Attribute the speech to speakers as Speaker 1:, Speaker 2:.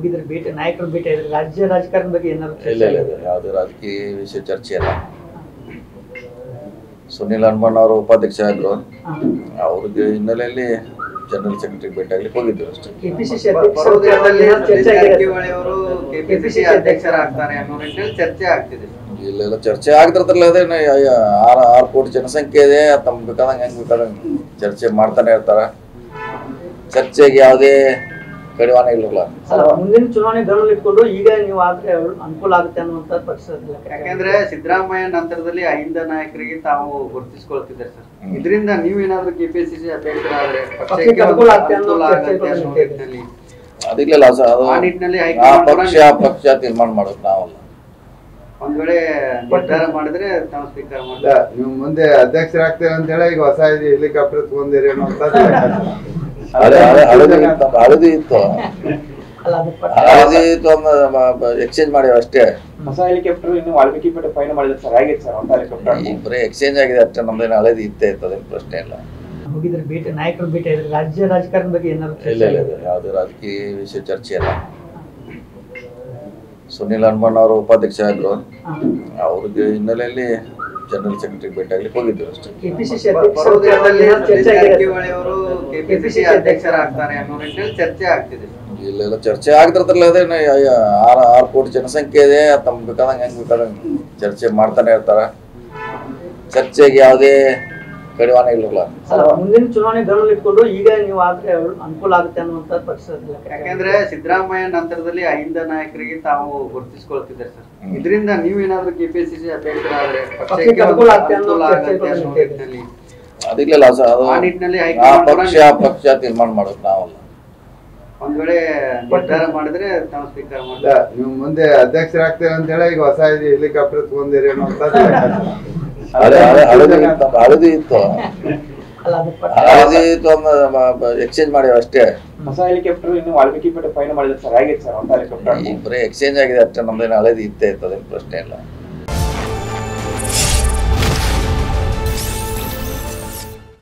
Speaker 1: ಹೋಗಿದ್ರೆ ಭೇಟಿ ನಾಯಕರ ಭೇಟಿ ಆದ್ರೆ ರಾಜ್ಯ ರಾಜಕಾರಣದ ಬಗ್ಗೆ ಏನಾದ್ರು
Speaker 2: ಇಲ್ಲ ಯಾವುದೇ ರಾಜಕೀಯ ವಿಷಯ ಚರ್ಚೆ ಇಲ್ಲ. ಸುನಿಲ್ ಹನುಮಣ್ಣ ಅವರು ಉಪಾಧ್ಯಕ್ಷ ಆದ್ರು, ಅವ್ರಿಗೆ ಹಿನ್ನೆಲೆಯಲ್ಲಿ ಜನರಲ್ ಸೆಕ್ರೆಟರಿ ಭೇಟಿ ಆಗ್ಲಿಕ್ಕೆ ಹೋಗಿದ್ರು ಅಷ್ಟೇ.
Speaker 1: ಕೆಪಿಸಿಸಿ
Speaker 3: ಅಧ್ಯಕ್ಷರಾಗ್ತಾರೆ ಅನ್ನೋ ನಿಟ್ಟಿನಲ್ಲಿ ಚರ್ಚೆ ಆಗ್ತಿದೆ.
Speaker 2: ಇಲ್ಲೆಲ್ಲ ಚರ್ಚೆ ಆಗ್ತಿರ್ತಲ್ಲ, ಅದೇನು 6 ಕೋಟಿ ಜನಸಂಖ್ಯೆ ಇದೆ, ತಮ್ಗೆ ಬೇಕಾದಂಗೆ ಹೆಂಗ್ ಬೇಕಾದಂಗೆ ಚರ್ಚೆ ಮಾಡ್ತಾನೆ ಇರ್ತಾರ. ಚರ್ಚೆಗೆ ಯಾವುದೇ ಕಡಿವಾಣ ಇಲ್ಲಲ್ಲ.
Speaker 1: ಮುಂದಿನ ಚುನಾವಣೆ ಗಮನ ಇಟ್ಕೊಂಡು ಈಗ ನೀವು ಆದ್ರೆ ಅನುಕೂಲ ಆಗುತ್ತೆ ಅನ್ನುವಂತ ಪಕ್ಷ.
Speaker 3: ಯಾಕಂದ್ರೆ ಸಿದ್ದರಾಮಯ್ಯ ನಂತರದಲ್ಲಿ ಅಹಿಂದ ನಾಯಕರಿಗೆ ತಾವು ಗುರುತಿಸಿಕೊಳ್ತಿದ್ದಾರೆ ಸರ್. ಇದರಿಂದ ನೀವೇನಾದ್ರೂ ಕೆಪಿಸಿಸಿ ಅಧ್ಯಕ್ಷರಾದ್ರೆ
Speaker 2: ಅದಿಲ್ಲ ಪಕ್ಷ ತೀರ್ಮಾನ ಮಾಡೋದು ನಾವಲ್ಲ.
Speaker 3: ಒಂದ್ ವೇಳೆ ನಿರ್ಧಾರ ಮಾಡಿದ್ರೆ ತಾವು ಸ್ವೀಕಾರ ಮಾಡಿದ್ರೆ
Speaker 4: ನೀವು ಮುಂದೆ ಅಧ್ಯಕ್ಷರಾಗ್ತೇವೆ ಅಂತ ಹೇಳಿ ಈಗ ಹೊಸ ಹೆಲಿಕಾಪ್ಟರ್ ತಗೊಂಡಿರಿ ಅನ್ನೋ
Speaker 2: ಹಳದಿ ಇತ್ತು ಎಕ್ಸ್ಚೇಂಜ್ ಮಾಡಿ ಅಷ್ಟೇ.
Speaker 5: ಹೊಸ ಹೆಲಿಕಾಪ್ಟರ್ ಇನ್ನು ವಾಲ್ಮೀಕಿ ಪೇಟೆ ಫೈನ್ ಮಾಡಿದ್ರೆ ಸರ್, ಹೇಗಿತ್ತು ಸರ್ ಹೊಸ ಹೆಲಿಕಾಪ್ಟರ್?
Speaker 2: ಈಗ ಬರೀ ಎಕ್ಸ್ಚೇಂಜ್ ಆಗಿದೆ ಅಷ್ಟೇ, ನಮ್ದೇನು ಹಳದಿ ಇತ್ತೇ ಇರ್ತದೆ, ಪ್ರಶ್ನೆ ಇಲ್ಲ.
Speaker 1: ಹೋಗಿದ್ರೆ ಭೇಟಿ ನಾಯಕರ ಭೇಟಿ ಆದ್ರೆ ರಾಜ್ಯ ರಾಜಕಾರಣದ ಬಗ್ಗೆ ಏನಾದ್ರು
Speaker 2: ಇಲ್ಲ ಯಾವುದೇ ರಾಜಕೀಯ ವಿಷಯ ಚರ್ಚೆ ಇಲ್ಲ. ಸುನಿಲ್ ಹನುಮಣ್ಣ ಅವರು ಉಪಾಧ್ಯಕ್ಷ ಆದ್ರು, ಅವ್ರಿಗೆ ಹಿನ್ನೆಲೆಯಲ್ಲಿ ಜನರಲ್ ಸೆಕ್ರೆಟರಿ ಭೇಟಿ ಆಗ್ಲಿಕ್ಕೆ ಹೋಗಿದ್ರು ಅಷ್ಟೇ.
Speaker 3: ಕೆಪಿಸಿಸಿ ಅಧ್ಯಕ್ಷರಾಗ್ತಾರೆ ಅನ್ನೋ ನಿಟ್ಟಿನಲ್ಲಿ ಚರ್ಚೆ ಆಗ್ತಿದೆ.
Speaker 2: ಇಲ್ಲೆಲ್ಲ ಚರ್ಚೆ ಆಗ್ತಿರ್ತಲ್ಲ, ಅದೇನು 6 ಕೋಟಿ ಜನಸಂಖ್ಯೆ ಇದೆ, ತಮ್ಗೆ ಬೇಕಾದಂಗೆ ಹೆಂಗ್ ಬೇಕಾದಂಗೆ ಚರ್ಚೆ ಮಾಡ್ತಾನೆ ಇರ್ತಾರ. ಚರ್ಚೆಗೆ ಯಾವುದೇ ಕಡಿವಾಣ ಇಲ್ಲಲ್ಲ.
Speaker 1: ಮುಂದಿನ ಚುನಾವಣೆ ಗಮನ ಇಟ್ಕೊಂಡು ಈಗ ನೀವು ಆದ್ರೆ ಅನುಕೂಲ ಆಗುತ್ತೆ ಅನ್ನುವಂತ ಪಕ್ಷ.
Speaker 3: ಯಾಕಂದ್ರೆ ಸಿದ್ದರಾಮಯ್ಯ ನಂತರದಲ್ಲಿ ಅಹಿಂದ ನಾಯಕರಿಗೆ ತಾವು ಗುರುತಿಸಿಕೊಳ್ತಿದ್ದಾರೆ ಸರ್. ಇದರಿಂದ ನೀವೇನಾದ್ರೂ ಕೆಪಿಸಿಸಿ ಅಧ್ಯಕ್ಷರಾದ್ರೆ
Speaker 2: ಅದಿಲ್ಲ ಪಕ್ಷ ತೀರ್ಮಾನ ಮಾಡೋದು ನಾವಲ್ಲ.
Speaker 3: ಒಂದ್ ವೇಳೆ ನಿರ್ಧಾರ ಮಾಡಿದ್ರೆ ತಾವು ಸ್ವೀಕಾರ ಮಾಡಿದ್ರೆ
Speaker 4: ನೀವು ಮುಂದೆ ಅಧ್ಯಕ್ಷರಾಗ್ತೇವೆ ಅಂತ ಹೇಳಿ ಈಗ ಹೊಸ ಹೆಲಿಕಾಪ್ಟರ್ ತಗೊಂಡಿರಿ ಅನ್ನೋ
Speaker 2: ಹಳದಿ ಇತ್ತು ಎಕ್ಸ್ಚೇಂಜ್ ಮಾಡಿ ಅಷ್ಟೇ.
Speaker 5: ಹೊಸ ಹೆಲಿಕಾಪ್ಟರ್ ಇನ್ನು ವಾಲ್ಮೀಕಿ ಪೇಟೆ ಫೈನ್ ಮಾಡಿದ್ರೆ ಸರ್, ಹೇಗಿತ್ತು ಸರ್ ಹೊಸ ಹೆಲಿಕಾಪ್ಟರ್?
Speaker 2: ಈಗ ಬರೀ ಎಕ್ಸ್ಚೇಂಜ್ ಆಗಿದೆ ಅಷ್ಟೇ, ನಮ್ದೇನು ಹಳದಿ ಇತ್ತೇ ಇರ್ತದೆ, ಪ್ರಶ್ನೆ ಇಲ್ಲ.